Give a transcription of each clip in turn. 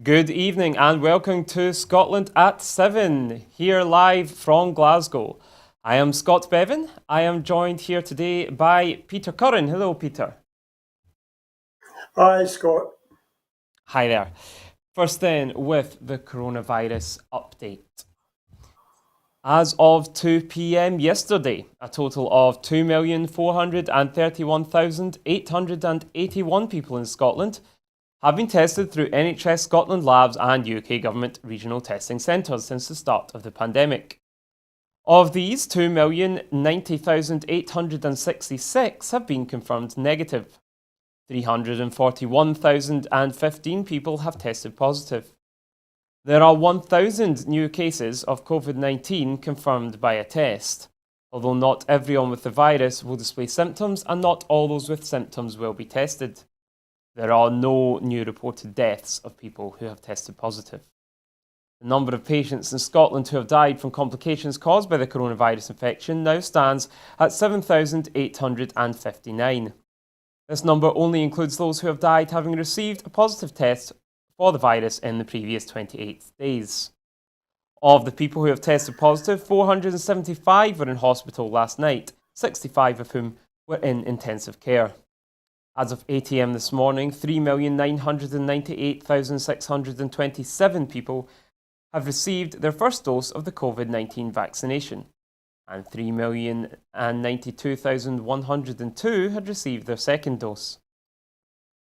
Good evening and welcome to Scotland at 7, here live from Glasgow. I am Scott Bevan. I am joined here today by Peter Curran. Hello, Peter. Hi, Scott. Hi there. First then, with the coronavirus update. As of 2 p.m. yesterday, a total of 2,431,881 people in Scotland have been tested through NHS Scotland labs and UK Government regional testing centres since the start of the pandemic. Of these, 2,090,866 have been confirmed negative. 341,015 people have tested positive. There are 1,000 new cases of COVID-19 confirmed by a test. Although not everyone with the virus will display symptoms and not all those with symptoms will be tested. There are no new reported deaths of people who have tested positive. The number of patients in Scotland who have died from complications caused by the coronavirus infection now stands at 7,859. This number only includes those who have died having received a positive test for the virus in the previous 28 days. Of the people who have tested positive, 475 were in hospital last night, 65 of whom were in intensive care. As of 8 a.m. this morning, 3,998,627 people have received their first dose of the COVID-19 vaccination, and 3,092,102 had received their second dose.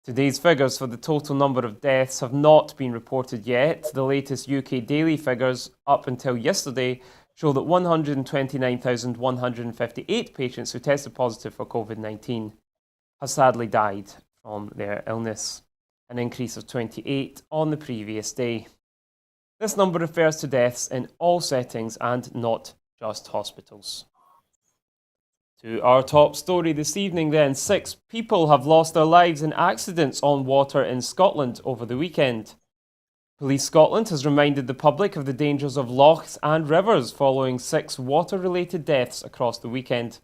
Today's figures for the total number of deaths have not been reported yet. The latest UK daily figures up until yesterday show that 129,158 patients who tested positive for COVID-19 have sadly died from their illness, an increase of 28 on the previous day. This number refers to deaths in all settings and not just hospitals. To our top story this evening then, 6 people have lost their lives in accidents on water in Scotland over the weekend. Police Scotland has reminded the public of the dangers of lochs and rivers following 6 water-related deaths across the weekend.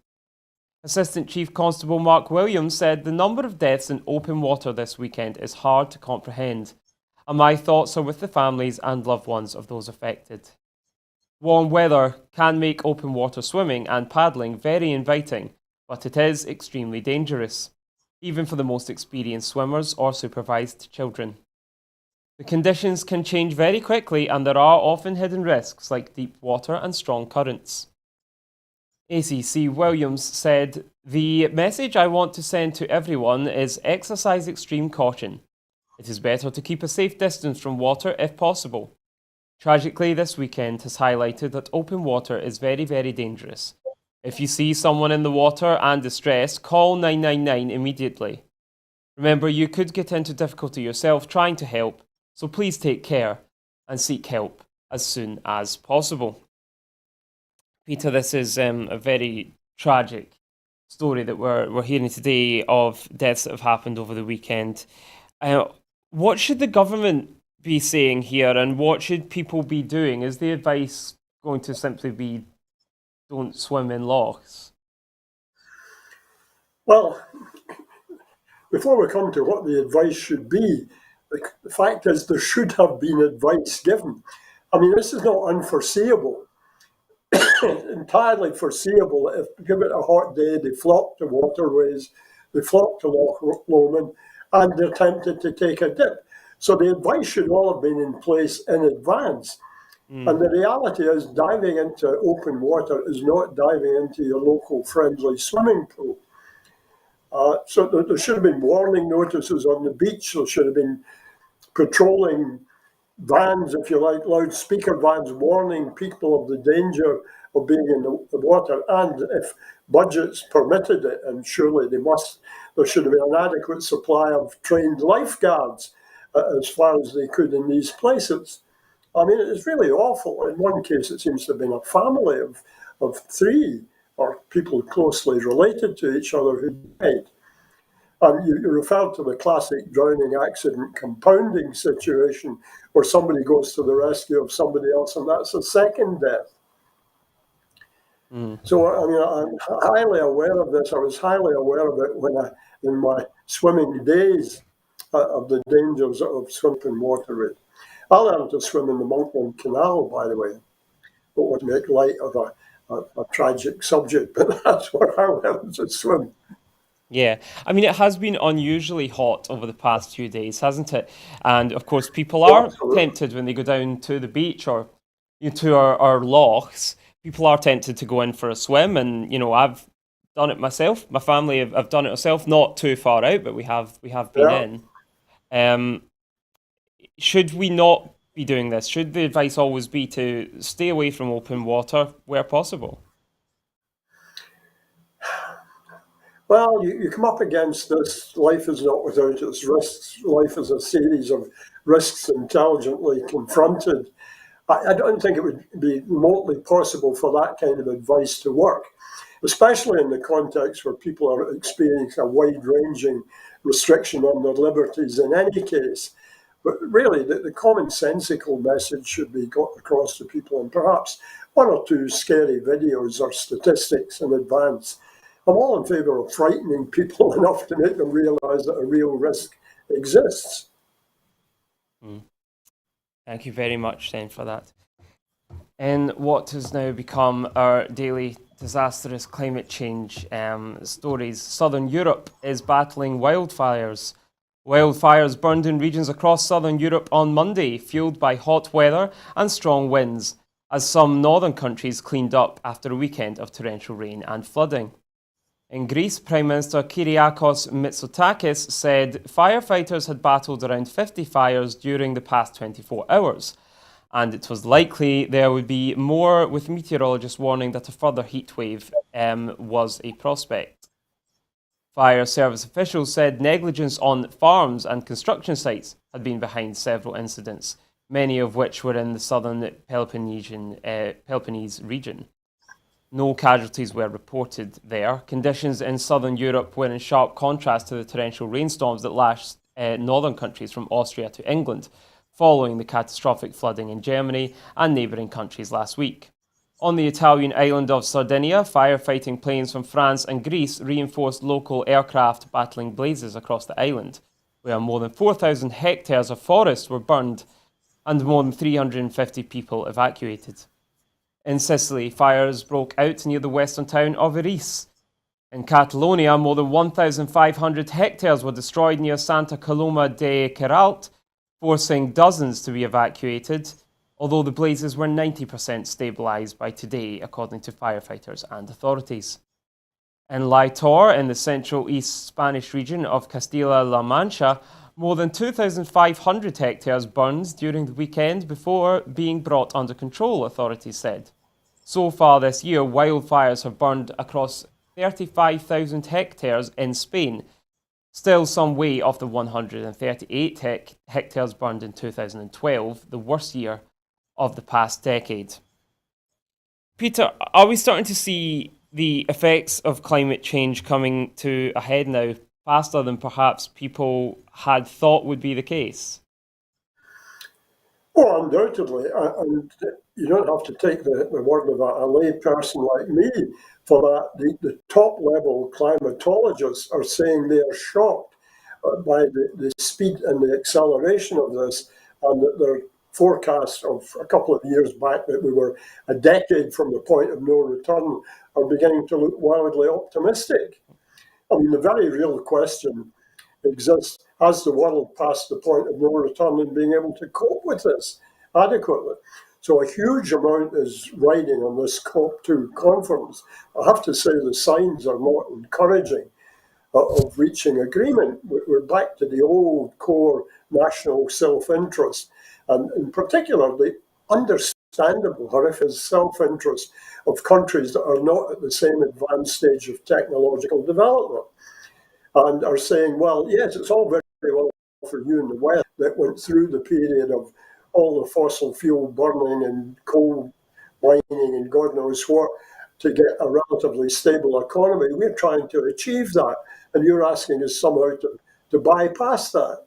Assistant Chief Constable Mark Williams said the number of deaths in open water this weekend is hard to comprehend, and my thoughts are with the families and loved ones of those affected. Warm weather can make open water swimming and paddling very inviting, but it is extremely dangerous, even for the most experienced swimmers or supervised children. The conditions can change very quickly and there are often hidden risks like deep water and strong currents. ACC Williams said, "The message I want to send to everyone is exercise extreme caution. It is better to keep a safe distance from water if possible. Tragically, this weekend has highlighted that open water is very, very dangerous. If you see someone in the water and distressed, call 999 immediately. Remember, you could get into difficulty yourself trying to help, so please take care and seek help as soon as possible." Peter, this is a very tragic story that we're hearing today of deaths that have happened over the weekend. What should the government be saying here, and what should people be doing? Is the advice going to simply be don't swim in lochs? Well, before we come to what the advice should be, the fact is there should have been advice given. I mean, this is not unforeseeable. Entirely foreseeable. If give it a hot day, they flock to waterways, they flock to Loch Lomond, and they're tempted to take a dip. So the advice should all have been in place in advance. And the reality is diving into open water is not diving into your local friendly swimming pool. So there should have been warning notices on the beach. There should have been patrolling vans, if you like, loudspeaker vans warning people of the danger of being in the water. And if budgets permitted it, and surely there should have been an adequate supply of trained lifeguards as far as they could in these places. I mean, it's really awful. In one case, it seems to have been a family of 3 or people closely related to each other who died. And you referred to the classic drowning accident compounding situation where somebody goes to the rescue of somebody else, and that's a second death. So, I mean, I'm highly aware of this. I was highly aware of it in my swimming days of the dangers of swimming waterways. I learned to swim in the Monkland Canal, by the way. Don't want to make light of a tragic subject, but that's where I learned to swim. Yeah, I mean, it has been unusually hot over the past few days, hasn't it? And of course, people Oh, are absolutely. tempted when they go down to the beach or to our lochs. People are tempted to go in for a swim, and I've done it myself. My family have done it ourselves, not too far out, but we have been Yeah. in. Um, should we not be doing this? Should the advice always be to stay away from open water where possible? Well, you come up against this. Life is not without its risks. Life is a series of risks intelligently confronted. I don't think it would be remotely possible for that kind of advice to work, especially in the context where people are experiencing a wide ranging restriction on their liberties in any case. But really, the commonsensical message should be got across to people, and perhaps one or two scary videos or statistics in advance. I'm all in favour of frightening people enough to make them realise that a real risk exists. Mm. Thank you very much, then, for that. In what has now become our daily disastrous climate change stories, southern Europe is battling wildfires. Wildfires burned in regions across southern Europe on Monday, fueled by hot weather and strong winds, as some northern countries cleaned up after a weekend of torrential rain and flooding. In Greece, Prime Minister Kyriakos Mitsotakis said firefighters had battled around 50 fires during the past 24 hours, and it was likely there would be more, with meteorologists warning that a further heatwave was a prospect. Fire service officials said negligence on farms and construction sites had been behind several incidents, many of which were in the southern Peloponnese region. No casualties were reported there. Conditions in southern Europe were in sharp contrast to the torrential rainstorms that lashed northern countries from Austria to England, following the catastrophic flooding in Germany and neighbouring countries last week. On the Italian island of Sardinia, firefighting planes from France and Greece reinforced local aircraft battling blazes across the island, where more than 4,000 hectares of forest were burned and more than 350 people evacuated. In Sicily, fires broke out near the western town of Iris. In Catalonia, more than 1,500 hectares were destroyed near Santa Coloma de Queralt, forcing dozens to be evacuated, although the blazes were 90% stabilised by today, according to firefighters and authorities. In Laitor, in the central east Spanish region of Castilla-La Mancha, more than 2,500 hectares burned during the weekend before being brought under control, authorities said. So far this year, wildfires have burned across 35,000 hectares in Spain, still some way off the 138 hectares burned in 2012, the worst year of the past decade. Peter, are we starting to see the effects of climate change coming to a head now, faster than perhaps people had thought would be the case? Oh, undoubtedly. And you don't have to take the word of a lay person like me for that. The top level climatologists are saying they are shocked by the speed and the acceleration of this, and that their forecasts of a couple of years back that we were a decade from the point of no return are beginning to look wildly optimistic. I mean, the very real question exists: has the world passed the point of no return in being able to cope with this adequately? So a huge amount is riding on this COP2 conference. I have to say the signs are not encouraging of reaching agreement. We're back to the old core national self-interest, and in particular the understandable horrific self-interest of countries that are not at the same advanced stage of technological development, and are saying, well, yes, it's all very well for you in the West that went through the period of all the fossil fuel burning and coal mining and God knows what to get a relatively stable economy. We're trying to achieve that, and you're asking us somehow to bypass that.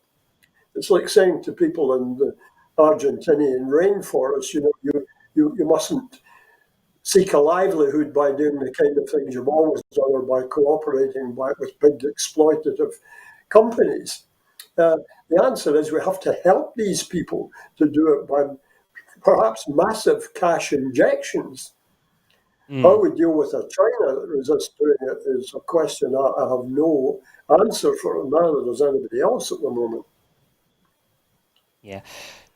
It's like saying to people in the Argentinian rainforest, you mustn't seek a livelihood by doing the kind of things you've always done or by cooperating with big exploitative companies. The answer is we have to help these people to do it by perhaps massive cash injections. How we deal with a China that resists doing it is a question I have no answer for, and neither does anybody else at the moment. Yeah.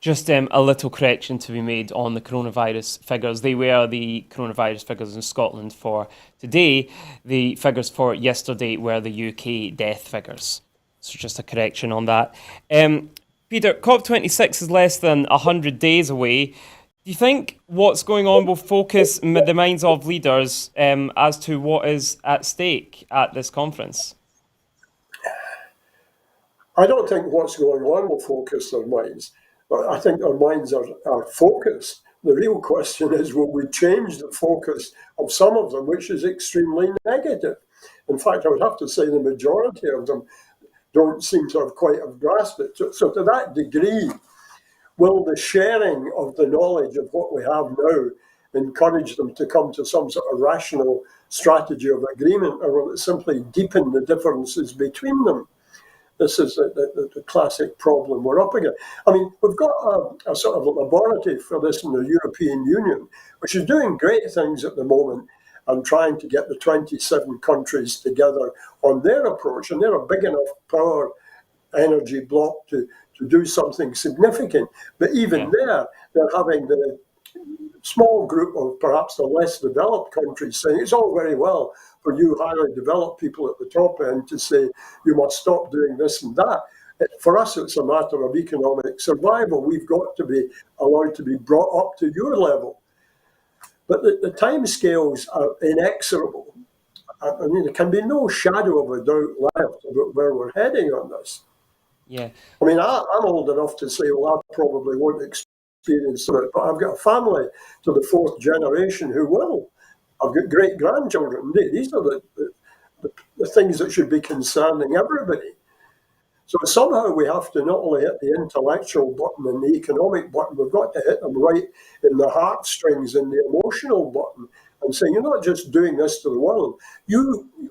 Just a little correction to be made on the coronavirus figures. They were the coronavirus figures in Scotland for today. The figures for yesterday were the UK death figures. So just a correction on that. Peter, COP26 is less than 100 days away. Do you think what's going on will focus the minds of leaders as to what is at stake at this conference? I don't think what's going on will focus their minds, but I think their minds are focused. The real question is, will we change the focus of some of them, which is extremely negative? In fact, I would have to say the majority of them don't seem to have quite have grasped it. So to that degree, will the sharing of the knowledge of what we have now encourage them to come to some sort of rational strategy of agreement, or will it simply deepen the differences between them? This is the classic problem we're up against. I mean, we've got a sort of a laboratory for this in the European Union, which is doing great things at the moment and trying to get the 27 countries together on their approach. And they're a big enough power energy block to do something significant. But even there, they're having the small group of perhaps the less developed countries saying it's all very well for you highly developed people at the top end to say you must stop doing this and that. For us, it's a matter of economic survival. We've got to be allowed to be brought up to your level. But the timescales are inexorable. I mean, there can be no shadow of a doubt left about where we're heading on this. Yeah. I mean, I'm old enough to say, well, I probably won't experience it, but I've got a family to the fourth generation who will. I've got great grandchildren. These are the things that should be concerning everybody. So somehow we have to not only hit the intellectual button and the economic button, we've got to hit them right in the heartstrings and the emotional button and say, you're not just doing this to the world.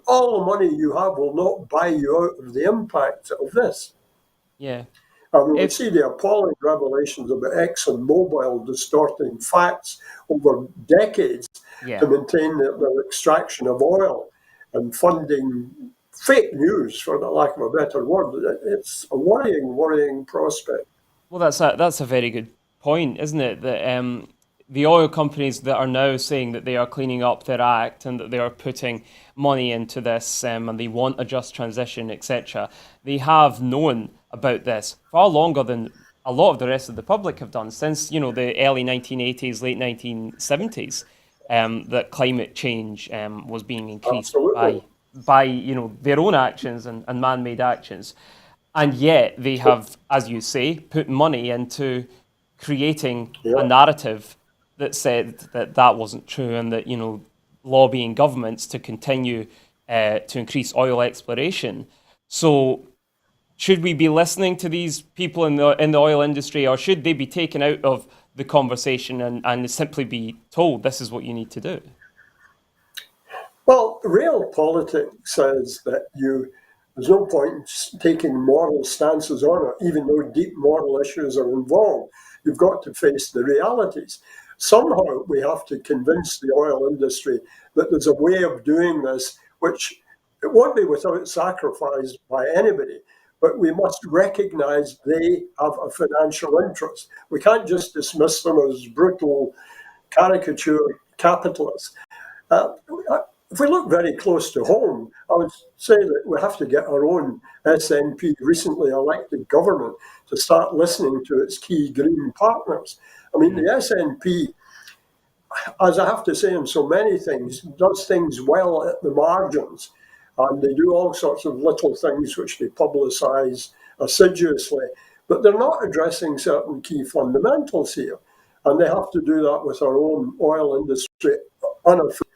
All the money you have will not buy you out of the impact of this. Yeah. And we see the appalling revelations about ExxonMobil distorting facts over decades to maintain their extraction of oil and funding fake news, for the lack of a better word. It's a worrying prospect. Well, that's a very good point, isn't it? That the oil companies that are now saying that they are cleaning up their act and that they are putting money into this and they want a just transition, etc. They have known about this far longer than a lot of the rest of the public have done since the early 1980s, late 1970s. That climate change was being increased by their own actions and man-made actions. And yet they have, as you say, put money into creating a narrative that said that wasn't true and that, lobbying governments to continue to increase oil exploration. So should we be listening to these people in the oil industry, or should they be taken out of the conversation and simply be told this is what you need to do? Well, real politics says that there's no point in taking moral stances on it, even though deep moral issues are involved. You've got to face the realities. Somehow we have to convince the oil industry that there's a way of doing this, which it won't be without sacrifice by anybody, but we must recognize they have a financial interest. We can't just dismiss them as brutal caricature capitalists. If we look very close to home, I would say that we have to get our own SNP, recently elected government, to start listening to its key Green partners. I mean, the SNP, as I have to say in so many things, does things well at the margins. And they do all sorts of little things which they publicise assiduously. But they're not addressing certain key fundamentals here. And they have to do that with our own oil industry unaffected.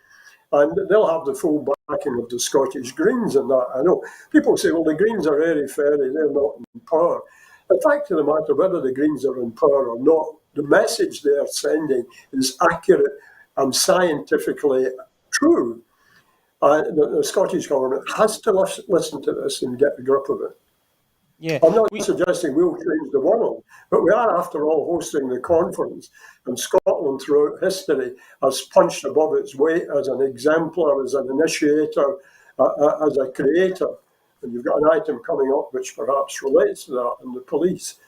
And they'll have the full backing of the Scottish Greens in that. I know people say, well, the Greens are airy-fairy, they're not in power. The fact of the matter, whether the Greens are in power or not, the message they are sending is accurate and scientifically true. The Scottish government has to listen to this and get a grip of it. Yeah, I'm not we suggesting we'll change the world, but we are, after all, hosting the conference. And Scotland, throughout history, has punched above its weight as an exemplar, as an initiator, as a creator. And you've got an item coming up which perhaps relates to that in the police.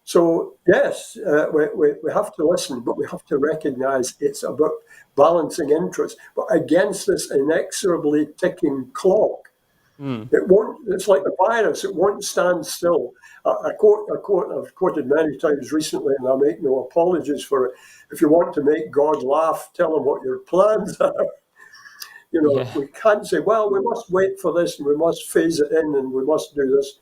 So, yes, we have to listen, but we have to recognise it's about balancing interests, but against this inexorably ticking clock. mm, It won't. It's like the virus. It won't stand still. A quote I've quoted many times recently, and I make no apologies for it. If you want to make God laugh, tell him what your plans are. yeah, We can't say, well, we must wait for this, and we must phase it in, and we must do this.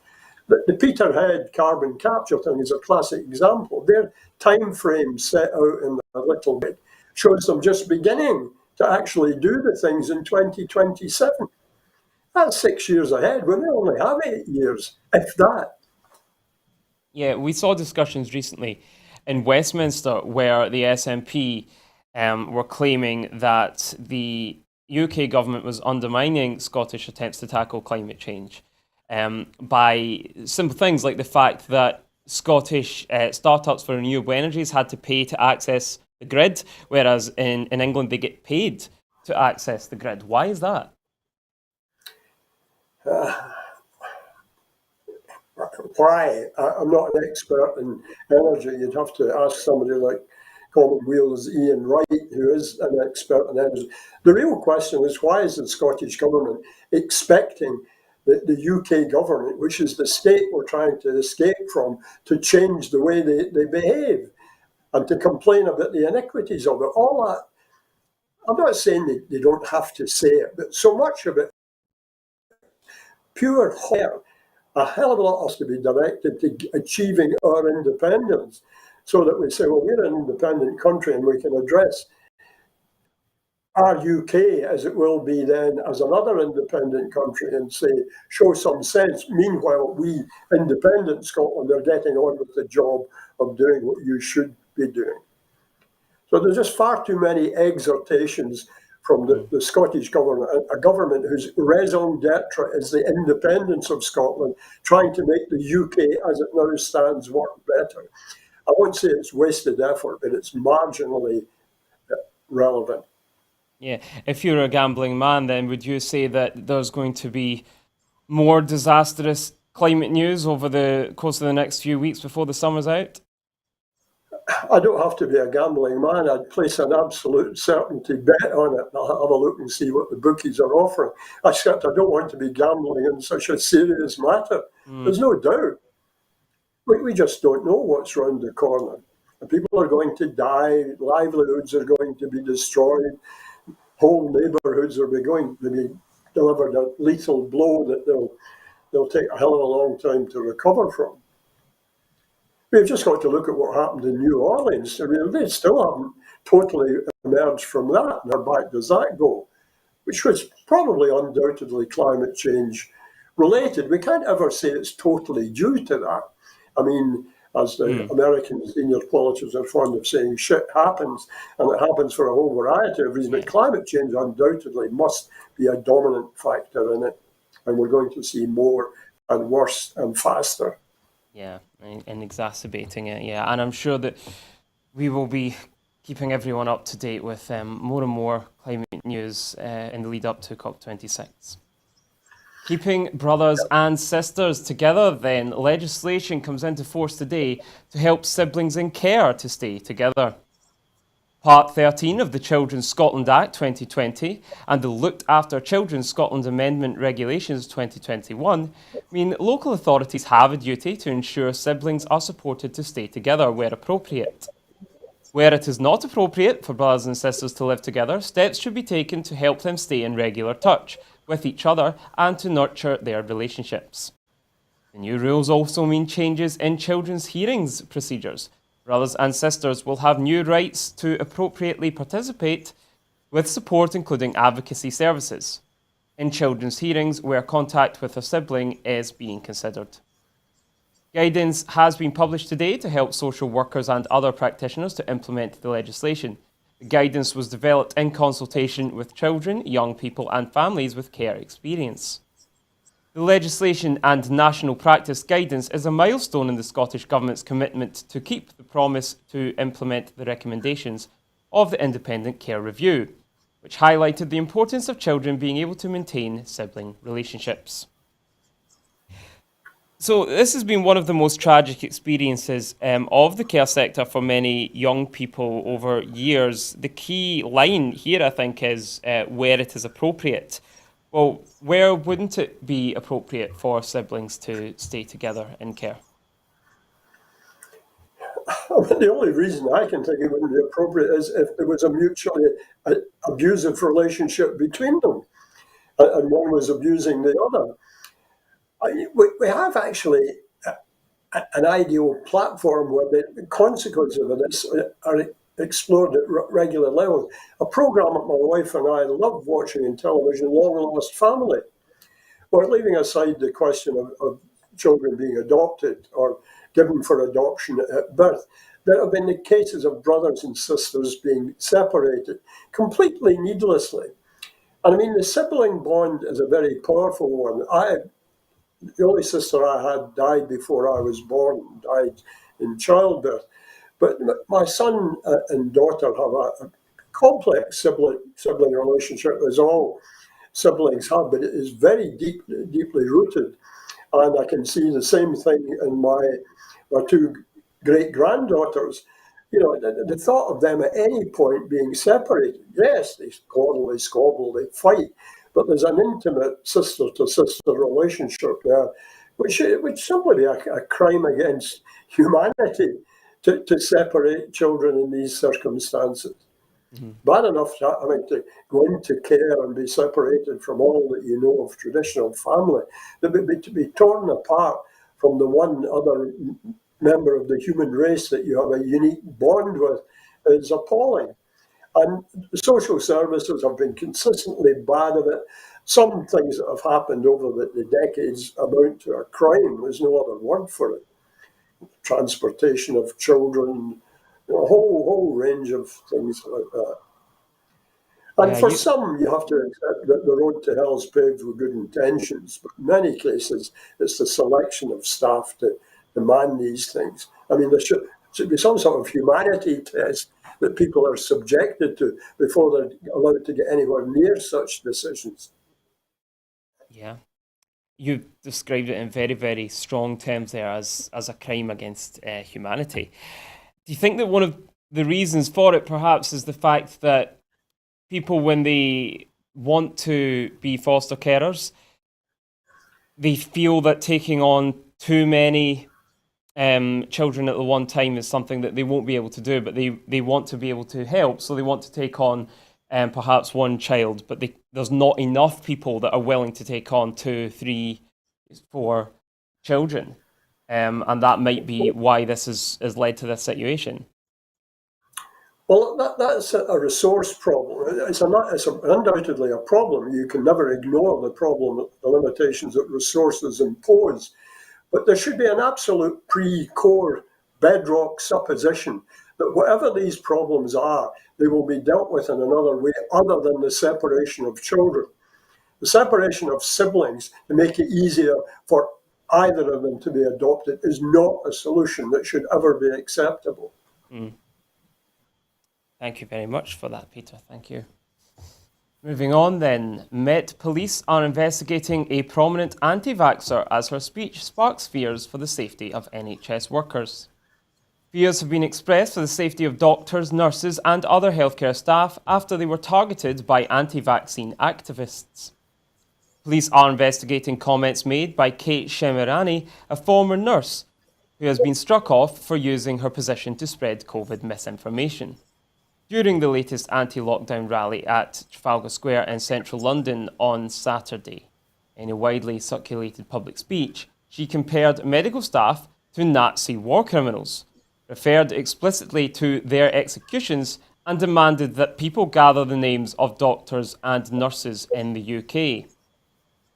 The Peterhead carbon capture thing is a classic example. Their time frame set out in the little bit shows them just beginning to actually do the things in 2027. That's 6 years ahead when they only have 8 years, if that. yeah. We saw discussions recently in Westminster where the SNP were claiming that the UK government was undermining Scottish attempts to tackle climate change by simple things like the fact that Scottish startups for renewable energies had to pay to access the grid, whereas in England they get paid to access the grid. Why is that? Why? I'm not an expert in energy. You'd have to ask somebody like Commonweal's Ian Wright, who is an expert in energy. The real question is, why is the Scottish government expecting the UK government, which is the state we're trying to escape from, to change the way they behave and to complain about the iniquities of it? All that. I'm not saying they don't have to say it, but so much of it, pure hot a hell of a lot has to be directed to achieving our independence so that we say, well, we're an independent country and we can address our UK as it will be then as another independent country and say, show some sense. Meanwhile, we, independent Scotland, are getting on with the job of doing what you should be doing. So there's just far too many exhortations from the Scottish government, a government whose raison d'etre is the independence of Scotland, trying to make the UK as it now stands work better. I won't say it's wasted effort, but it's marginally relevant. Yeah, if you're a gambling man, then would you say that there's going to be more disastrous climate news over the course of the next few weeks before the summer's out? I don't have to be a gambling man. I'd place an absolute certainty bet on it. I'll have a look and see what the bookies are offering. Except I don't want to be gambling in such a serious matter. Mm, There's no doubt. We just don't know what's round the corner. And people are going to die, livelihoods are going to be destroyed, whole neighbourhoods are going to be delivered a lethal blow that they'll take a hell of a long time to recover from. We've just got to look at what happened in New Orleans. I mean, they still haven't totally emerged from that. And how back does that go? Which was probably undoubtedly climate change related. We can't ever say it's totally due to that. I mean, as the mm, American senior politicians are fond of saying, shit happens, and it happens for a whole variety of reasons. But yes. climate change undoubtedly must be a dominant factor in it. And we're going to see more and worse and faster. Yeah, and exacerbating it. Yeah, and I'm sure that we will be keeping everyone up to date with more and more climate news in the lead up to COP26. Keeping brothers and sisters together, then, legislation comes into force today to help siblings in care to stay together. Part 13 of the Children's Scotland Act 2020 and the Looked After Children Scotland Amendment Regulations 2021 mean local authorities have a duty to ensure siblings are supported to stay together where appropriate. Where it is not appropriate for brothers and sisters to live together, steps should be taken to help them stay in regular touch with each other and to nurture their relationships. The new rules also mean changes in children's hearings procedures. Brothers and sisters will have new rights to appropriately participate with support including advocacy services in children's hearings where contact with a sibling is being considered. Guidance has been published today to help social workers and other practitioners to implement the legislation. The guidance was developed in consultation with children, young people and families with care experience. The The legislation and national practice guidance is a milestone in the Scottish Government's commitment to keep the promise to implement the recommendations of the Independent Care Review, which highlighted the importance of children being able to maintain sibling relationships. So this has been one of the most tragic experiences of the care sector for many young people over years. The key line here, I think, is where it is appropriate. Well, where wouldn't it be appropriate for siblings to stay together in care? The only reason I can think it wouldn't be appropriate is if there was a mutually abusive relationship between them and one was abusing the other. We have actually an ideal platform where the consequences of this are explored at regular levels. A program that my wife and I love watching on television, Long Lost Family. Well, leaving aside the question of children being adopted or given for adoption at birth, there have been the cases of brothers and sisters being separated completely needlessly. And I mean, the sibling bond is a very powerful one. The only sister I had died before I was born, died in childbirth. But my son and daughter have a complex sibling relationship, as all siblings have, but it is very deeply rooted. And I can see the same thing in my two great granddaughters. You know, the thought of them at any point being separated, yes, they quarrel, they squabble, they fight, but there's an intimate sister to sister relationship there, which would simply be a crime against humanity to separate children in these circumstances. Mm-hmm. Bad enough to go into care and be separated from all that you know of traditional family, to be torn apart from the one other member of the human race that you have a unique bond with is appalling. And the social services have been consistently bad at it. Some things that have happened over the decades amount to a crime. There's no other word for it. Transportation of children, a whole range of things like that. And for some, you have to accept that the road to hell is paved with good intentions. But in many cases, it's the selection of staff to demand these things. I mean, there should be some sort of humanity test that people are subjected to before they're allowed to get anywhere near such decisions. Yeah. You described it in very, very strong terms there as a crime against humanity. Do you think that one of the reasons for it perhaps is the fact that people, when they want to be foster carers, they feel that taking on too many children at the one time is something that they won't be able to do, but they want to be able to help, so they want to take on perhaps one child, but there's not enough people that are willing to take on 2, 3, 4 children, and that might be why this has led to this situation. Well, that's a resource problem. It's undoubtedly a problem. You can never ignore the problem, the limitations that resources impose. But there should be an absolute pre-core bedrock supposition that whatever these problems are, they will be dealt with in another way other than the separation of children. The separation of siblings to make it easier for either of them to be adopted is not a solution that should ever be acceptable. Mm. Thank you very much for that, Peter. Thank you. Moving on then, Met Police are investigating a prominent anti-vaxxer as her speech sparks fears for the safety of NHS workers. Fears have been expressed for the safety of doctors, nurses and other healthcare staff after they were targeted by anti-vaccine activists. Police are investigating comments made by Kate Shemirani, a former nurse, who has been struck off for using her position to spread COVID misinformation. During the latest anti-lockdown rally at Trafalgar Square in central London on Saturday, in a widely circulated public speech, she compared medical staff to Nazi war criminals, referred explicitly to their executions, and demanded that people gather the names of doctors and nurses in the UK.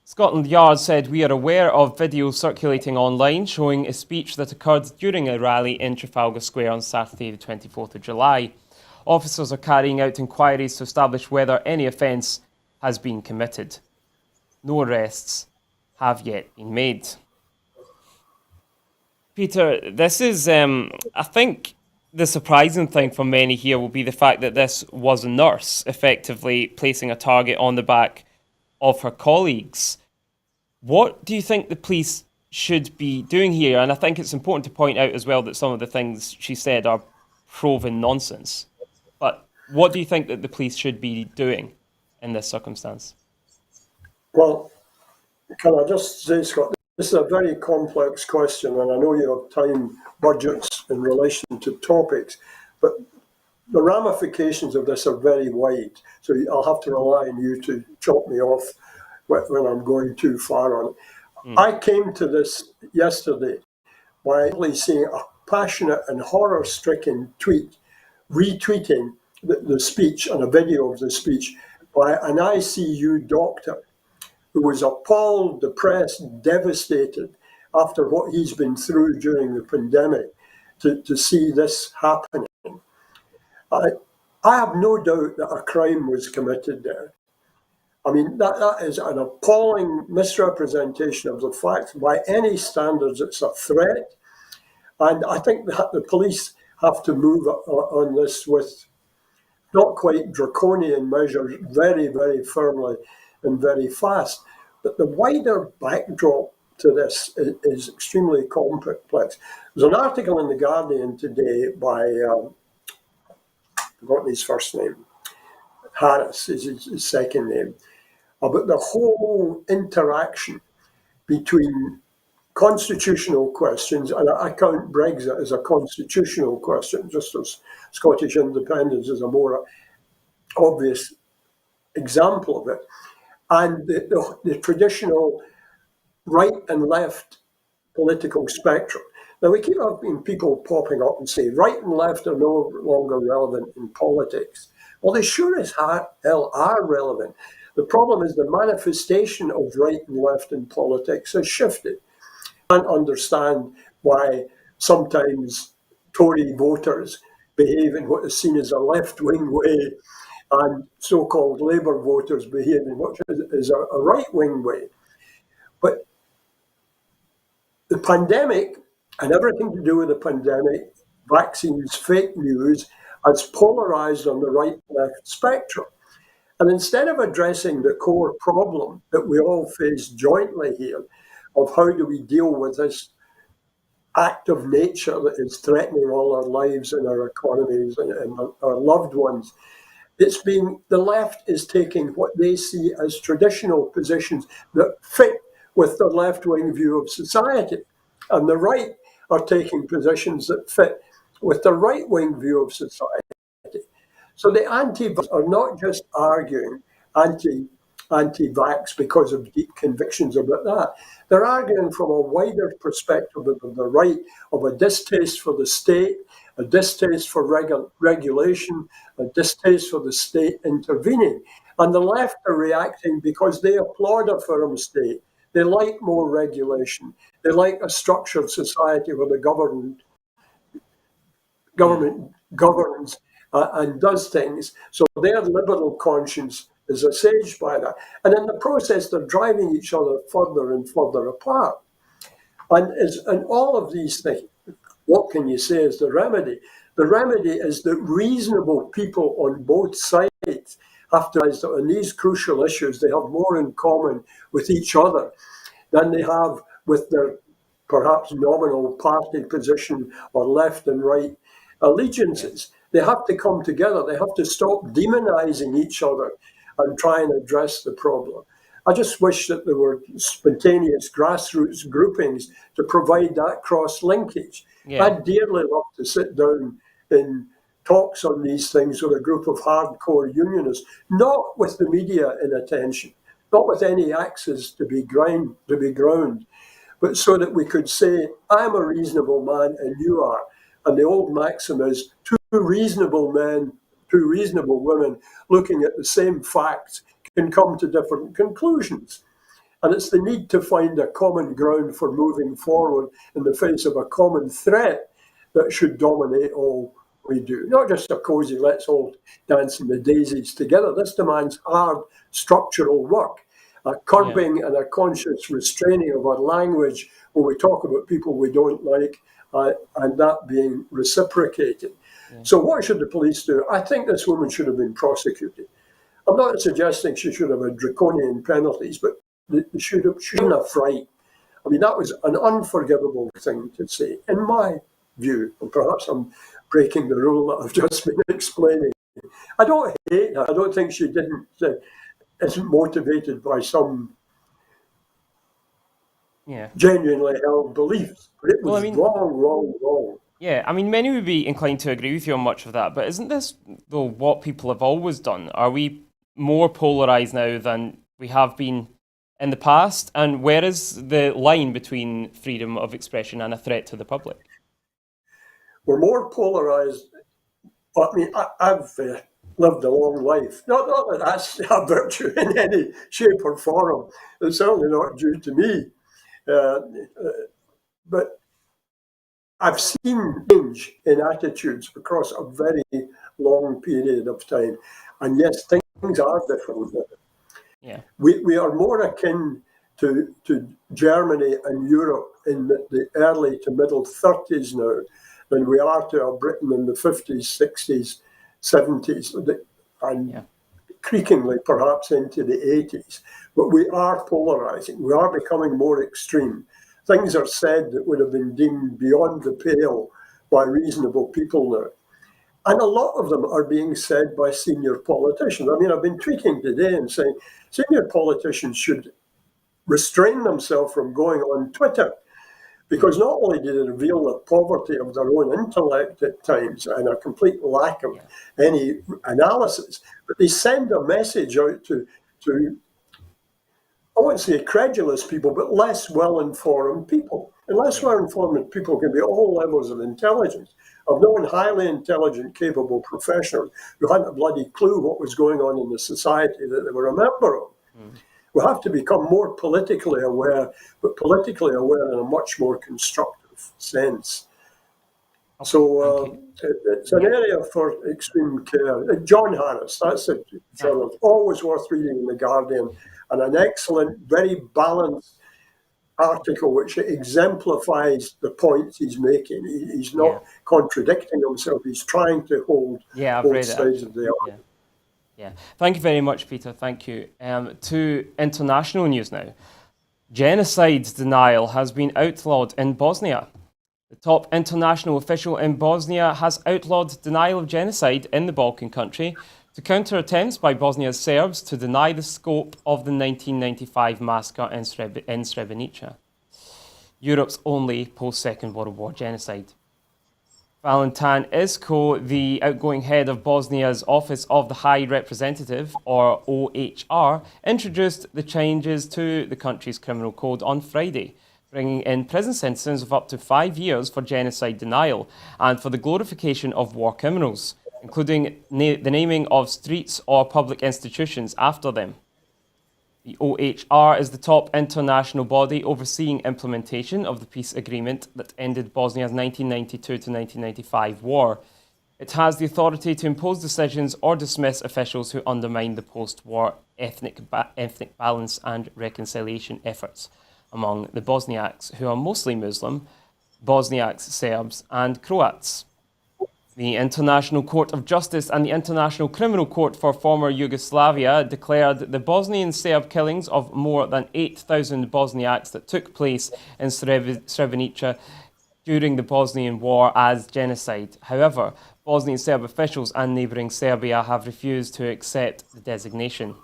Scotland Yard said, "We are aware of videos circulating online showing a speech that occurred during a rally in Trafalgar Square on Saturday the 24th of July. Officers are carrying out inquiries to establish whether any offence has been committed. No arrests have yet been made. Peter, this is, I think, the surprising thing for many here will be the fact that this was a nurse effectively placing a target on the back of her colleagues. What do you think the police should be doing here? And I think it's important to point out as well that some of the things she said are proven nonsense. But what do you think that the police should be doing in this circumstance? Well, can I just say, Scott, this is a very complex question, and I know you have time budgets in relation to topics, but the ramifications of this are very wide. So I'll have to rely on you to chop me off when I'm going too far on it. I came to this yesterday by seeing a passionate and horror-stricken tweet, retweeting the speech and a video of the speech by an ICU doctor who was appalled, depressed, devastated after what he's been through during the pandemic to see this happening. I have no doubt that a crime was committed there. I mean, that is an appalling misrepresentation of the facts. By any standards, it's a threat. And I think that the police have to move on this with not quite draconian measures, very, very firmly and very fast. But the wider backdrop to this is extremely complex. There's an article in The Guardian today by, I've forgotten his first name, Harris is his second name, about the whole interaction between constitutional questions, and I count Brexit as a constitutional question, just as Scottish independence is a more obvious example of it, and the traditional right and left political spectrum. Now, we keep having people popping up and say right and left are no longer relevant in politics. Well, they sure as hell are relevant. The problem is the manifestation of right and left in politics has shifted. I can't understand why sometimes Tory voters behave in what is seen as a left-wing way and so-called Labour voters behave in what is a right-wing way. But the pandemic and everything to do with the pandemic, vaccines, fake news, has polarised on the right-left spectrum. And instead of addressing the core problem that we all face jointly here of how do we deal with this act of nature that is threatening all our lives and our economies and our loved ones, the left is taking what they see as traditional positions that fit with the left-wing view of society. And the right are taking positions that fit with the right-wing view of society. So the anti-vax are not just arguing anti-vax because of deep convictions about that. They're arguing from a wider perspective of the right, of a distaste for the state, a distaste for regulation, a distaste for the state intervening. And the left are reacting because they applaud a firm state. They like more regulation. They like a structured society where the government governs and does things. So their liberal conscience is assuaged by that. And in the process, they're driving each other further and further apart. And all of these things, what can you say is the remedy? The remedy is that reasonable people on both sides have to realize that on these crucial issues, they have more in common with each other than they have with their perhaps nominal party position or left and right allegiances. They have to come together. They have to stop demonizing each other and try and address the problem. I just wish that there were spontaneous grassroots groupings to provide that cross-linkage. Yeah. I'd dearly love to sit down in talks on these things with a group of hardcore unionists, not with the media in attention, not with any axes to be ground, but so that we could say, I'm a reasonable man and you are. And the old maxim is, two reasonable men, two reasonable women looking at the same facts can come to different conclusions. And it's the need to find a common ground for moving forward in the face of a common threat that should dominate all we do. Not just a cosy, let's all dance in the daisies together. This demands hard structural work. a curbing and a conscious restraining of our language when we talk about people we don't like, and that being reciprocated. So what should the police do? I think this woman should have been prosecuted. I'm not suggesting she should have had draconian penalties, but she shouldn't have fright. I mean, that was an unforgivable thing to say, in my view. And perhaps I'm breaking the rule that I've just been explaining. I don't hate her. I don't think she isn't motivated by some genuinely held beliefs. But it was wrong. Yeah, I mean, many would be inclined to agree with you on much of that, but isn't this, though, what people have always done? Are we more polarised now than we have been in the past? And where is the line between freedom of expression and a threat to the public? We're more polarised. I mean, I've lived a long life. Not that that's a virtue in any shape or form. It's certainly not due to me. But I've seen change in attitudes across a very long period of time. And yes, things are different. Yeah. We are more akin to Germany and Europe in the early to middle 30s now than we are to our Britain in the 50s, 60s, 70s, and creakingly perhaps into the 80s. But we are polarising. We are becoming more extreme. Things are said that would have been deemed beyond the pale by reasonable people now. And a lot of them are being said by senior politicians. I mean, I've been tweeting today and saying senior politicians should restrain themselves from going on Twitter, because not only do they reveal the poverty of their own intellect at times and a complete lack of any analysis, but they send a message out to I won't say credulous people, but less well-informed people. And less well-informed people can be all levels of intelligence. I've known highly intelligent, capable professionals who hadn't a bloody clue what was going on in the society that they were a member of. We have to become more politically aware, but politically aware in a much more constructive sense. So it's an area for extreme care. John Harris, that's a journalist, always worth reading in The Guardian, and an excellent, very balanced article which exemplifies the points he's making. He's not contradicting himself. He's trying to hold both sides of the argument. Yeah, thank you very much, Peter. Thank you. To international news now. Genocide denial has been outlawed in Bosnia. The top international official in Bosnia has outlawed denial of genocide in the Balkan country to counter attempts by Bosnia's Serbs to deny the scope of the 1995 massacre in Srebrenica, Europe's only post-Second World War genocide. Valentin Isco, the outgoing head of Bosnia's Office of the High Representative, or OHR, introduced the changes to the country's criminal code on Friday, bringing in prison sentences of up to 5 years for genocide denial and for the glorification of war criminals, including the naming of streets or public institutions after them. The OHR is the top international body overseeing implementation of the peace agreement that ended Bosnia's 1992 to 1995 war. It has the authority to impose decisions or dismiss officials who undermine the post-war ethnic balance and reconciliation efforts among the Bosniaks, who are mostly Muslim, Bosniaks, Serbs and Croats. The International Court of Justice and the International Criminal Court for former Yugoslavia declared the Bosnian Serb killings of more than 8,000 Bosniaks that took place in Srebrenica during the Bosnian War as genocide. However, Bosnian Serb officials and neighbouring Serbia have refused to accept the designation.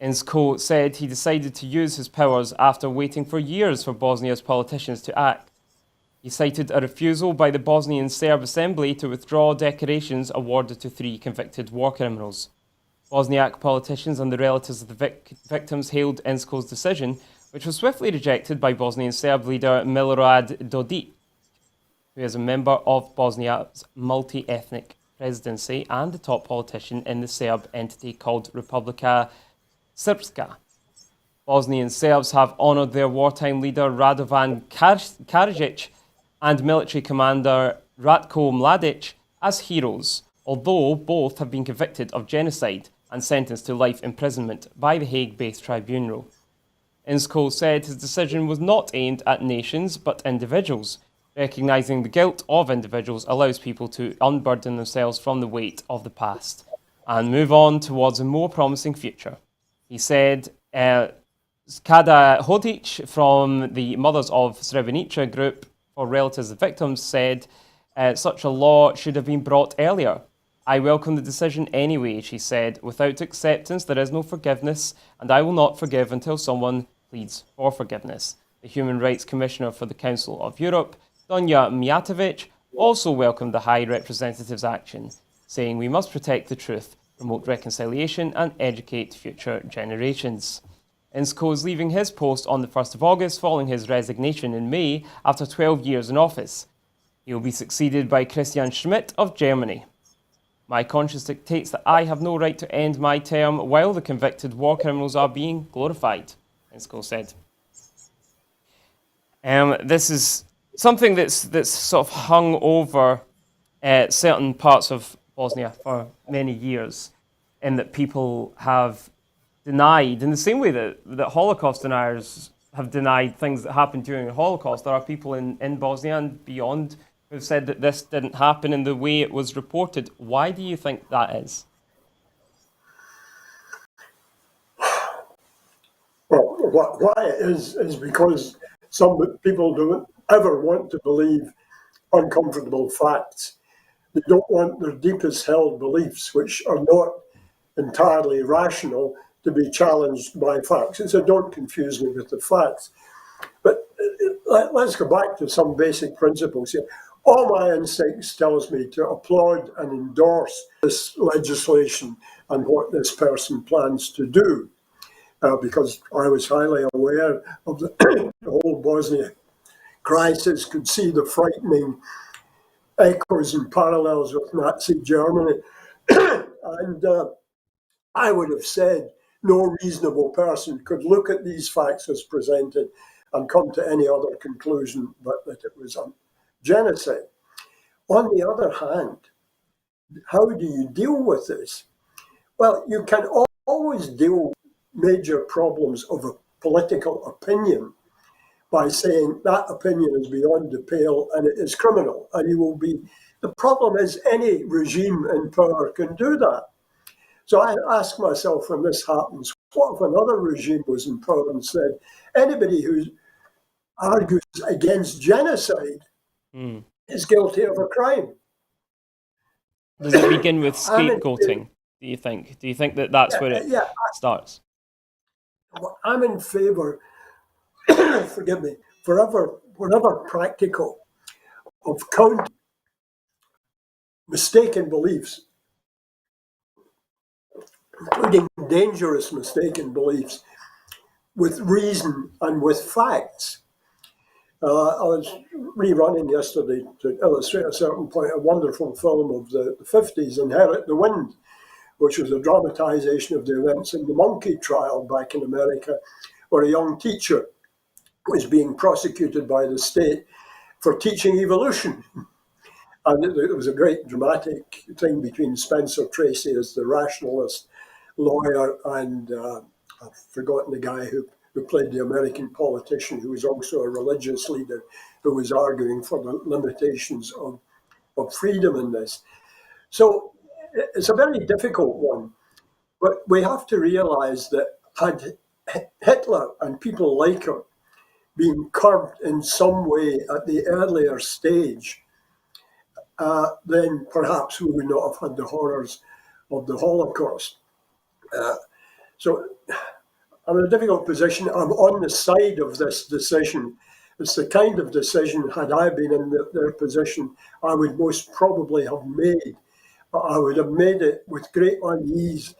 Inzko said he decided to use his powers after waiting for years for Bosnia's politicians to act. He cited a refusal by the Bosnian Serb Assembly to withdraw decorations awarded to 3 convicted war criminals. Bosniak politicians and the relatives of the victims hailed Inzko's decision, which was swiftly rejected by Bosnian Serb leader Milorad Dodik, who is a member of Bosnia's multi-ethnic presidency and the top politician in the Serb entity called Republika Srpska. Bosnian Serbs have honoured their wartime leader Radovan Karadzic and military commander Ratko Mladic as heroes, although both have been convicted of genocide and sentenced to life imprisonment by the Hague-based tribunal. Inskol said his decision was not aimed at nations but individuals. Recognising the guilt of individuals allows people to unburden themselves from the weight of the past and move on towards a more promising future. He said, Kada Hodic from the Mothers of Srebrenica group for relatives of victims said, such a law should have been brought earlier. I welcome the decision anyway, she said. Without acceptance, there is no forgiveness, and I will not forgive until someone pleads for forgiveness. The Human Rights Commissioner for the Council of Europe, Dunja Mijatovic, also welcomed the High Representative's action, saying we must protect the truth, promote reconciliation, and educate future generations. Insko is leaving his post on the 1st of August following his resignation in May after 12 years in office. He will be succeeded by Christian Schmidt of Germany. My conscience dictates that I have no right to end my term while the convicted war criminals are being glorified, Insko said. This is something that's sort of hung over certain parts of Bosnia for many years, in that people have denied, in the same way that Holocaust deniers have denied things that happened during the Holocaust. There are people in Bosnia and beyond who've said that this didn't happen in the way it was reported. Why do you think that is? Well, why it is because some people don't ever want to believe uncomfortable facts. They don't want their deepest held beliefs, which are not entirely rational, to be challenged by facts. And so don't confuse me with the facts. But let's go back to some basic principles here. All my instincts tells me to applaud and endorse this legislation and what this person plans to do, because I was highly aware of the whole Bosnia crisis, could see the frightening echoes and parallels with Nazi Germany. And I would have said no reasonable person could look at these facts as presented and come to any other conclusion but that it was genocide. On the other hand, how do you deal with this? Well, you can always deal with major problems of a political opinion by saying that opinion is beyond the pale and it is criminal, and you will be. The problem is any regime in power can do that. So I ask myself, when this happens, what if another regime was in power and said anybody who argues against genocide is guilty of a crime? Does it begin with scapegoating, do you think? Do you think that that's where it starts? I'm in favour, forgive me, whenever practical, of counting mistaken beliefs, including dangerous mistaken beliefs, with reason and with facts. I was rerunning yesterday, to illustrate a certain point, a wonderful film of the 50s, Inherit the Wind, which was a dramatization of the events in the monkey trial back in America, where a young teacher was being prosecuted by the state for teaching evolution. And it was a great dramatic thing between Spencer Tracy as the rationalist lawyer and I've forgotten the guy who played the American politician, who was also a religious leader, who was arguing for the limitations of freedom in this. So it's a very difficult one, but we have to realize that had Hitler and people like him been curbed in some way at the earlier stage, then perhaps we would not have had the horrors of the Holocaust. So I'm in a difficult position. I'm on the side of this decision. It's the kind of decision, had I been in their position, I would most probably have made. But I would have made it with great unease,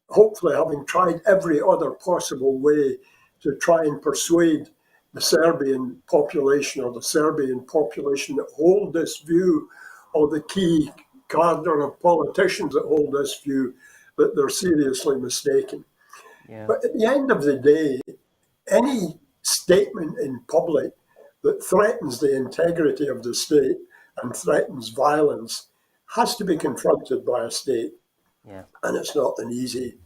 hopefully having tried every other possible way to try and persuade the Serbian population or the Serbian population that hold this view, or the key cadre of politicians that hold this view, that they're seriously mistaken. Yeah. But at the end of the day, any statement in public that threatens the integrity of the state and threatens violence has to be confronted by a state. Yeah. and it's not an easy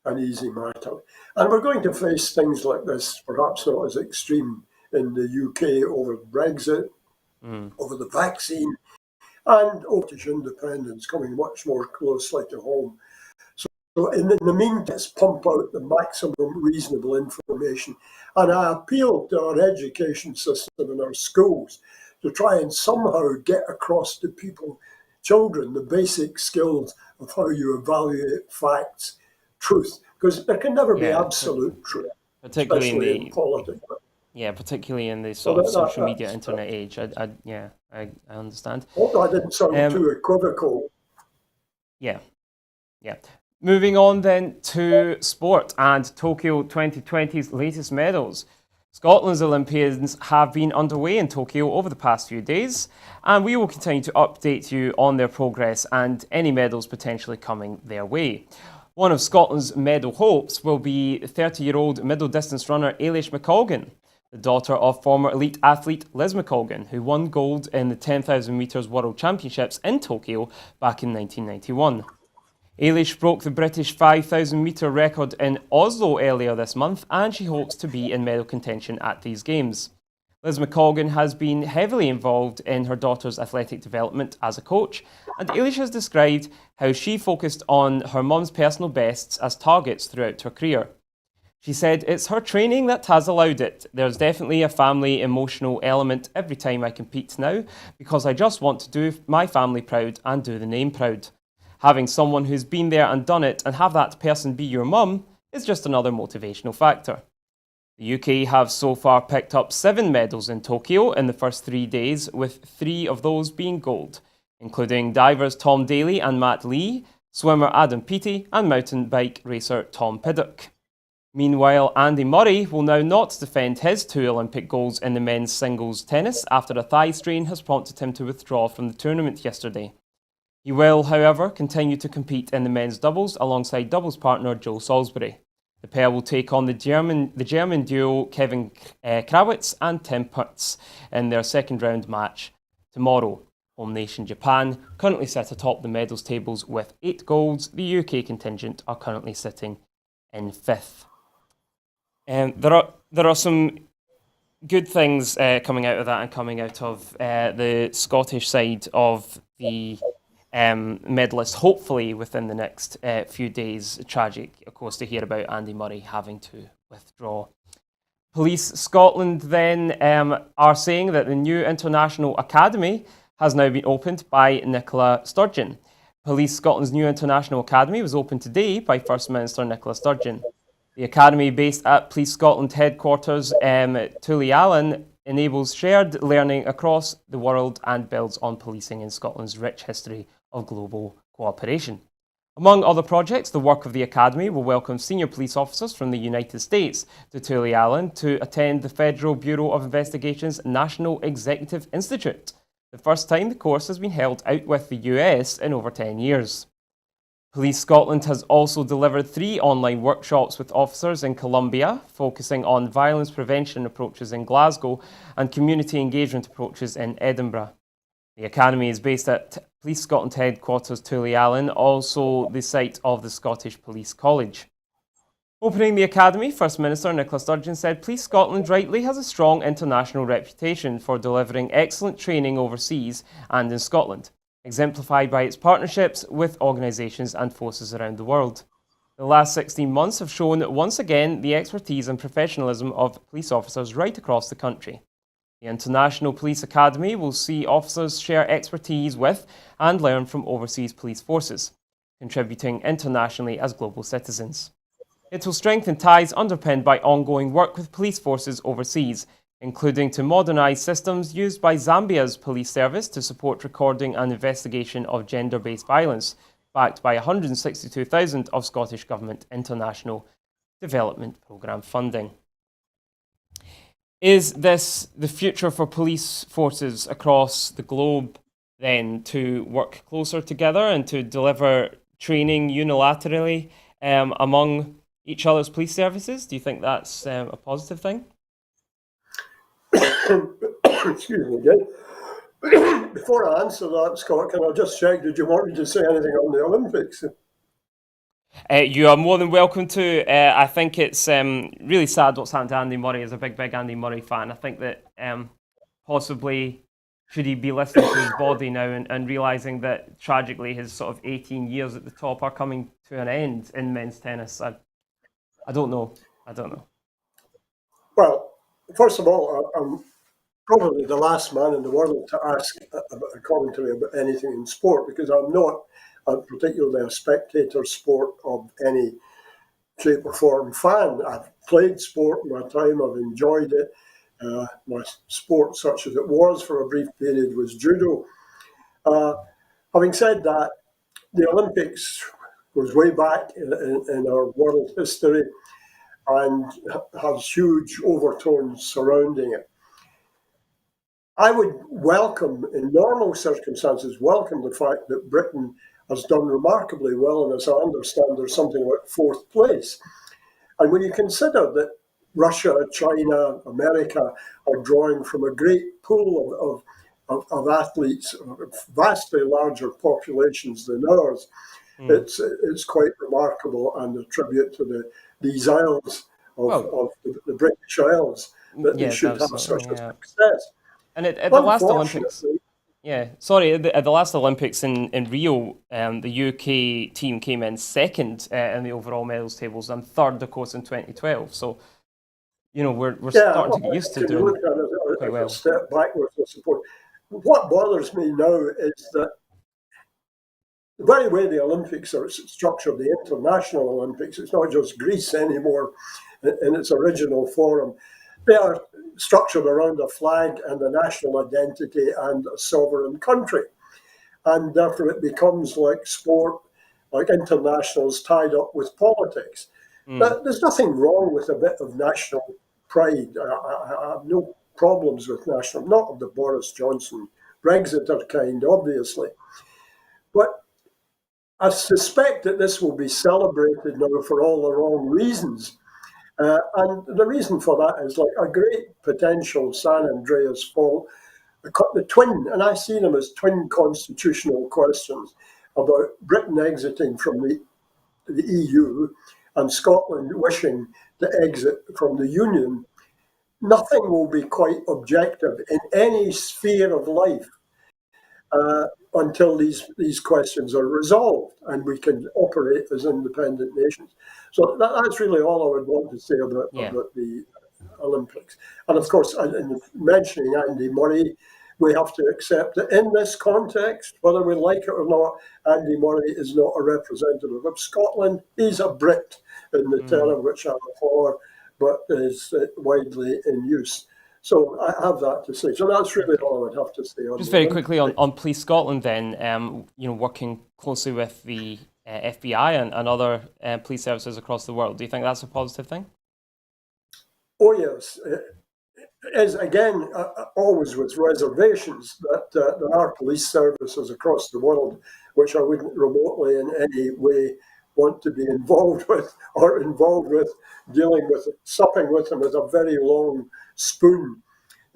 matter. And we're going to face things like this, perhaps not as extreme in the UK over Brexit, over the vaccine, and British independence coming much more closely to home. So in the meantime, let's pump out the maximum reasonable information. And I appeal to our education system and our schools to try and somehow get across to children, the basic skills of how you evaluate facts, truth, because there can never be absolute truth, particularly in especially in the politics. particularly in the So sort of social media, that's, internet age. I understand. hope that didn't sound Um, too equivocal. yeah, yeah. Moving on then to sport and Tokyo 2020's latest medals. Scotland's Olympians have been underway in Tokyo over the past few days, and we will continue to update you on their progress and any medals potentially coming their way. One of Scotland's medal hopes will be 30-year-old middle distance runner Ailish McColgan, the daughter of former elite athlete Liz McColgan, who won gold in the 10,000 metres World Championships in Tokyo back in 1991. Ailish broke the British 5,000 metre record in Oslo earlier this month, and she hopes to be in medal contention at these games. Liz McColgan has been heavily involved in her daughter's athletic development as a coach, and Ailish has described how she focused on her mum's personal bests as targets throughout her career. She said, "It's her training that has allowed it. There's definitely a family emotional element every time I compete now, because I just want to do my family proud and do the name proud. Having someone who's been there and done it and have that person be your mum is just another motivational factor." The UK have so far picked up 7 medals in Tokyo in the first 3 days, with 3 of those being gold, including divers Tom Daly and Matt Lee, swimmer Adam Peaty, and mountain bike racer Tom Piddock. Meanwhile, Andy Murray will now not defend his 2 Olympic golds in the men's singles tennis after a thigh strain has prompted him to withdraw from the tournament yesterday. He will, however, continue to compete in the men's doubles alongside doubles partner Joe Salisbury. The pair will take on the German duo Kevin Krawitz and Tim Putz in their second round match tomorrow. Home nation Japan currently sit atop the medals tables with 8 golds. The UK contingent are currently sitting in 5th. There are some good things coming out of that and coming out of the Scottish side of the medalists, hopefully within the next few days. Tragic, of course, to hear about Andy Murray having to withdraw. Police Scotland then are saying that the new International Academy has now been opened by Nicola Sturgeon. Police Scotland's new International Academy was opened today by First Minister Nicola Sturgeon. The academy, based at Police Scotland headquarters, Tullyallen, enables shared learning across the world and builds on policing in Scotland's rich history of global cooperation. Among other projects, the work of the Academy will welcome senior police officers from the United States to Tullyallen to attend the Federal Bureau of Investigation's National Executive Institute, the first time the course has been held out with the US in over 10 years. Police Scotland has also delivered 3 online workshops with officers in Colombia, focusing on violence prevention approaches in Glasgow and community engagement approaches in Edinburgh. The Academy is based at Police Scotland headquarters Tullyallen, also the site of the Scottish Police College. Opening the Academy, First Minister Nicola Sturgeon said Police Scotland rightly has a strong international reputation for delivering excellent training overseas and in Scotland, exemplified by its partnerships with organisations and forces around the world. The last 16 months have shown once again the expertise and professionalism of police officers right across the country. The International Police Academy will see officers share expertise with and learn from overseas police forces, contributing internationally as global citizens. It will strengthen ties underpinned by ongoing work with police forces overseas, including to modernise systems used by Zambia's police service to support recording and investigation of gender-based violence, backed by $162,000 of Scottish Government International Development Programme funding. Is this the future for police forces across the globe then, to work closer together and to deliver training unilaterally among each other's police services? Do you think that's a positive thing? Excuse me again. Before I answer that, Scott, can I just check, did you want me to say anything on the Olympics? You are more than welcome to. I think it's really sad what's happened to Andy Murray. As a big Andy Murray fan, I think that possibly should he be listening to his body now and realizing that tragically his sort of 18 years at the top are coming to an end in men's tennis. I don't know. I don't know. Well, first of all, I'm probably the last man in the world to ask a commentary about anything in sport because I'm not particularly a spectator sport of any shape or form fan. I've played sport in my time, I've enjoyed it. My sport, such as it was for a brief period, was judo. Uh, Having said that, the Olympics goes way back in our world history and has huge overtones surrounding it. I would welcome, in normal circumstances, welcome the fact that Britain has done remarkably well, and as I understand, there's something like fourth place. And when you consider that Russia, China, America are drawing from a great pool of athletes, vastly larger populations than ours, Mm. it's quite remarkable and a tribute to these isles Well, of the British Isles that they yeah, should have such absolutely. a Yeah. success. And at the last Olympics, Unfortunately, yeah, sorry, at the last Olympics in Rio, the UK team came in second in the overall medals tables and third, of course, in 2012. So, we're yeah, starting to well, get used to you can doing look at it quite as a well. step backwards, I suppose. What bothers me now is that the very way the Olympics are structured, the International Olympics, it's not just Greece anymore in its original form. They are structured around a flag and a national identity and a sovereign country. And therefore it becomes like sport, like internationals tied up with politics. Mm. But there's nothing wrong with a bit of national pride. I have no problems with national, not of the Boris Johnson Brexiter kind, obviously. But I suspect that this will be celebrated now for all the wrong reasons. And the reason for that is like a great potential San Andreas fault, the twin, and I see them as twin constitutional questions about Britain exiting from the EU and Scotland wishing to exit from the Union. Nothing will be quite objective in any sphere of life until these questions are resolved and we can operate as independent nations. So that's really all I would want to say Yeah. about the Olympics. And of course, in mentioning Andy Murray, we have to accept that in this context, whether we like it or not, Andy Murray is not a representative of Scotland. He's a Brit in the Mm. term which I abhor, but is widely in use. So I have that to say. So that's really all I would have to say on Just the very quickly Olympics. on Police Scotland, then, working closely with the FBI and other police services across the world. Do you think that's a positive thing? Oh, yes. Is again, always with reservations that there are police services across the world which I wouldn't remotely in any way want to be involved with or involved with dealing with supping with them with a very long spoon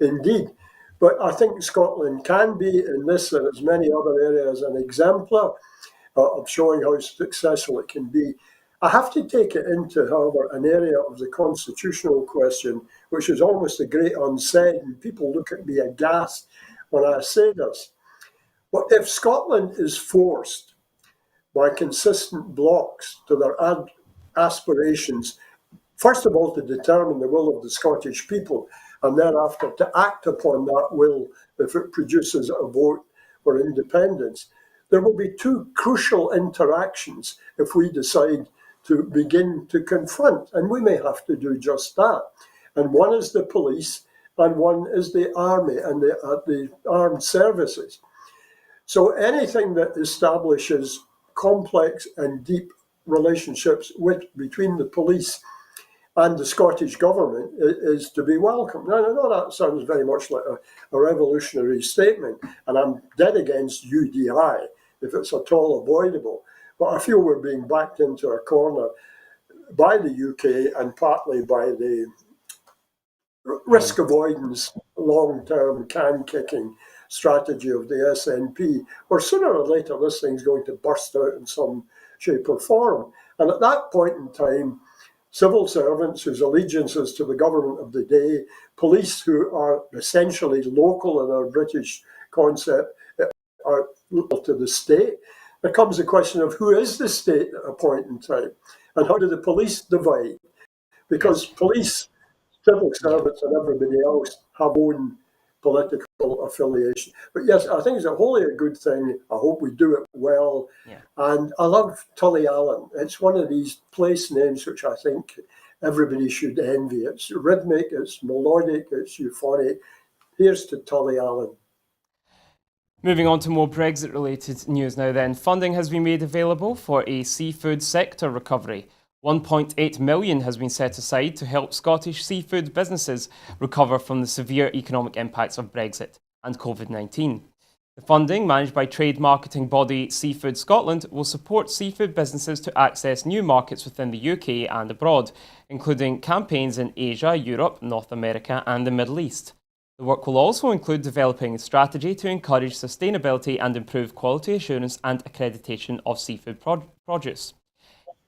indeed. But I think Scotland can be in this and as many other areas an exemplar of showing how successful it can be. I have to take it into, however, an area of the constitutional question, which is almost a great unsaid, and people look at me aghast when I say this. But if Scotland is forced by consistent blocks to their aspirations, first of all, to determine the will of the Scottish people, and thereafter to act upon that will if it produces a vote for independence, there will be two crucial interactions if we decide to begin to confront, and we may have to do just that. And one is the police, and one is the army and the armed services. So anything that establishes complex and deep relationships between the police and the Scottish government is to be welcomed. Now, I know that sounds very much like a revolutionary statement, and I'm dead against UDI if it's at all avoidable. But I feel we're being backed into a corner by the UK and partly by the Mm. risk avoidance, long-term can-kicking strategy of the SNP, where sooner or later this thing's going to burst out in some shape or form. And at that point in time, civil servants whose allegiance is to the government of the day, police who are essentially local in our British concept, are local to the state. There comes the question of who is the state at a point in time, and how do the police divide? Because police, civil servants, and everybody else have own political affiliation. But yes, I think it's a wholly a good thing. I hope we do it well. Yeah. And I love Tullyallen. It's one of these place names which I think everybody should envy. It's rhythmic, it's melodic, it's euphonic. Here's to Tullyallen. Moving on to more Brexit-related news now then. Funding has been made available for a seafood sector recovery. 1.8 million has been set aside to help Scottish seafood businesses recover from the severe economic impacts of Brexit and COVID-19. The funding, managed by trade marketing body Seafood Scotland, will support seafood businesses to access new markets within the UK and abroad, including campaigns in Asia, Europe, North America and the Middle East. The work will also include developing a strategy to encourage sustainability and improve quality assurance and accreditation of seafood produce.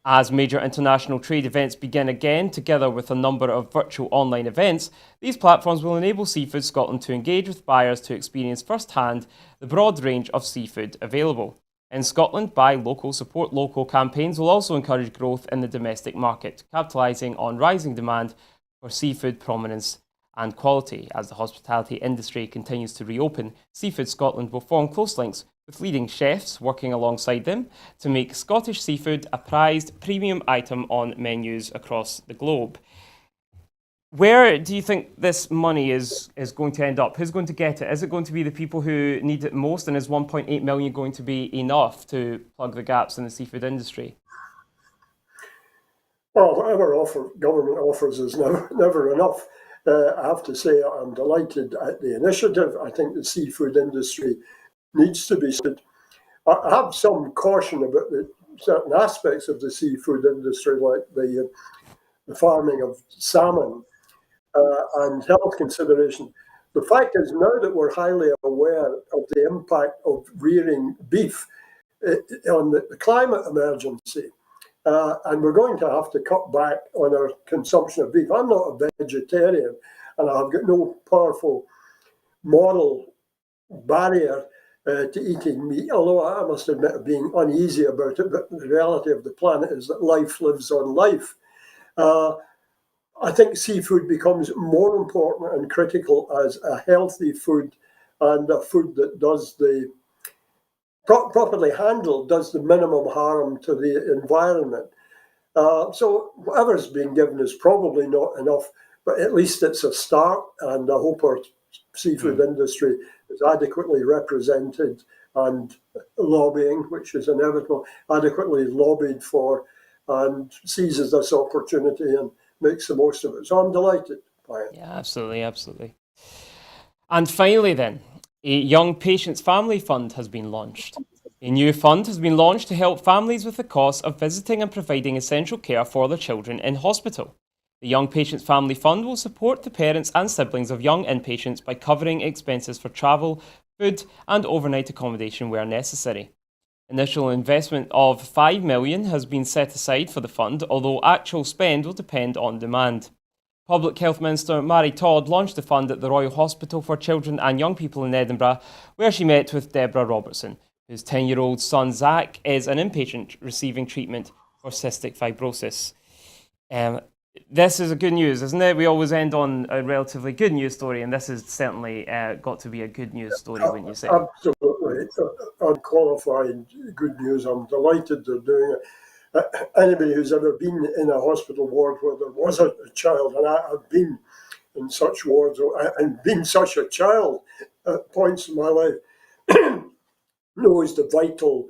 As major international trade events begin again, together with a number of virtual online events, these platforms will enable Seafood Scotland to engage with buyers to experience firsthand the broad range of seafood available. In Scotland, Buy Local, Support Local campaigns will also encourage growth in the domestic market, capitalising on rising demand for seafood prominence and quality. As the hospitality industry continues to reopen, Seafood Scotland will form close links with leading chefs working alongside them to make Scottish seafood a prized premium item on menus across the globe. Where do you think this money is going to end up? Who's going to get it? Is it going to be the people who need it most, and is 1.8 million going to be enough to plug the gaps in the seafood industry? Well, whatever government offers is never enough. I have to say I'm delighted at the initiative. I think the seafood industry needs to be stood. I have some caution about certain aspects of the seafood industry, like the farming of salmon and health consideration. The fact is, now that we're highly aware of the impact of rearing beef on the climate emergency, and we're going to have to cut back on our consumption of beef. I'm not a vegetarian, and I've got no powerful moral barrier to eating meat, although I must admit being uneasy about it. But the reality of the planet is that life lives on life. I think seafood becomes more important and critical as a healthy food, and a food that does properly handled, does the minimum harm to the environment. So whatever's being given is probably not enough, but at least it's a start, and I hope our seafood industry is adequately represented and lobbying, which is inevitable, adequately lobbied for, and seizes this opportunity and makes the most of it. So I'm delighted by it. Yeah, absolutely. And finally then, a Young Patients Family Fund has been launched. A new fund has been launched to help families with the cost of visiting and providing essential care for their children in hospital. The Young Patients Family Fund will support the parents and siblings of young inpatients by covering expenses for travel, food and overnight accommodation where necessary. Initial investment of $5 million has been set aside for the fund, although actual spend will depend on demand. Public Health Minister Mary Todd launched the fund at the Royal Hospital for Children and Young People in Edinburgh, where she met with Deborah Robertson, whose 10-year-old son Zach is an inpatient receiving treatment for cystic fibrosis. This is a good news, isn't it? We always end on a relatively good news story, and this has certainly got to be a good news story, wouldn't you say? Absolutely. Unqualified good news. I'm delighted they're doing it. Anybody who's ever been in a hospital ward where there was a child, and I've been in such wards and been such a child at points in my life, knows the vital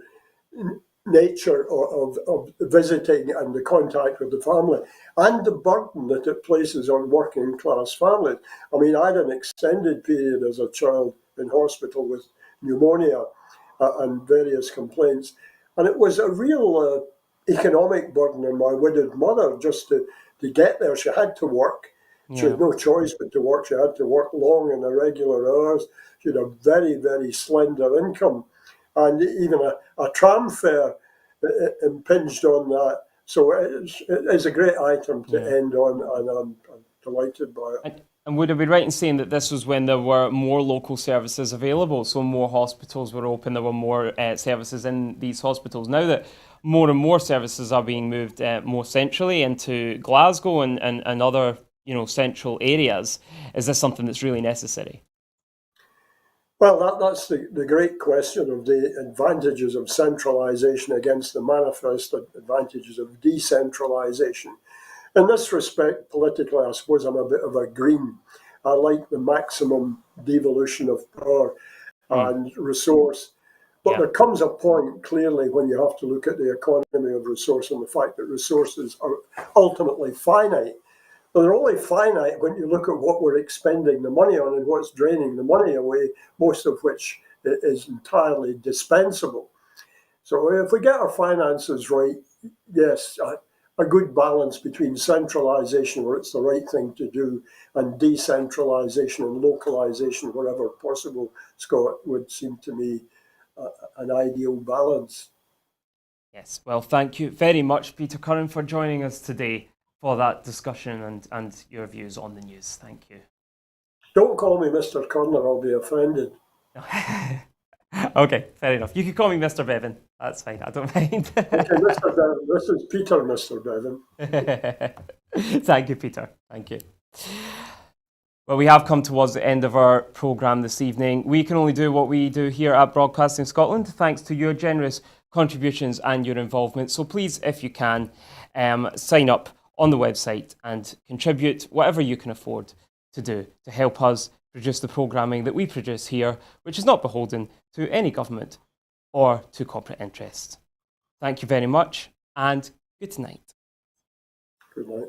nature of visiting and the contact with the family and the burden that it places on working class families. I mean, I had an extended period as a child in hospital with pneumonia and various complaints, and it was a real economic burden on my widowed mother just to get there. She had to work. She had no choice but to work. She had to work long and irregular hours. She had a very, very slender income. And even a tram fare impinged on that So it's a great item to Yeah. end on, and I'm delighted by it. And would I be right in saying that this was when there were more local services available, so more hospitals were open, there were more services in these hospitals? Now that more and more services are being moved more centrally into Glasgow and other central areas, is this something that's really necessary? Well, that's the great question of the advantages of centralisation against the manifest advantages of decentralisation. In this respect, politically, I suppose I'm a bit of a green. I like the maximum devolution of power Mm, and resource. But yeah. there comes a point, clearly, when you have to look at the economy of resource and the fact that resources are ultimately finite. But they're only finite when you look at what we're expending the money on and what's draining the money away, most of which is entirely dispensable. So if we get our finances right, yes, a good balance between centralisation, where it's the right thing to do, and decentralisation and localisation, wherever possible, Scott, would seem to me an ideal balance. Yes. Well, thank you very much, Peter Curran, for joining us today for that discussion and your views on the news. Thank you. Don't call me Mr. Curran, I'll be offended. Okay, fair enough. You can call me Mr. Bevan. That's fine. I don't mind. Okay, Mr. Bevan, this is Peter, Mr. Bevan. Thank you, Peter. Thank you. Well, we have come towards the end of our programme this evening. We can only do what we do here at Broadcasting Scotland, thanks to your generous contributions and your involvement. So please, if you can, sign up on the website and contribute whatever you can afford to do to help us produce the programming that we produce here, which is not beholden to any government or to corporate interests. Thank you very much and good night. Good night.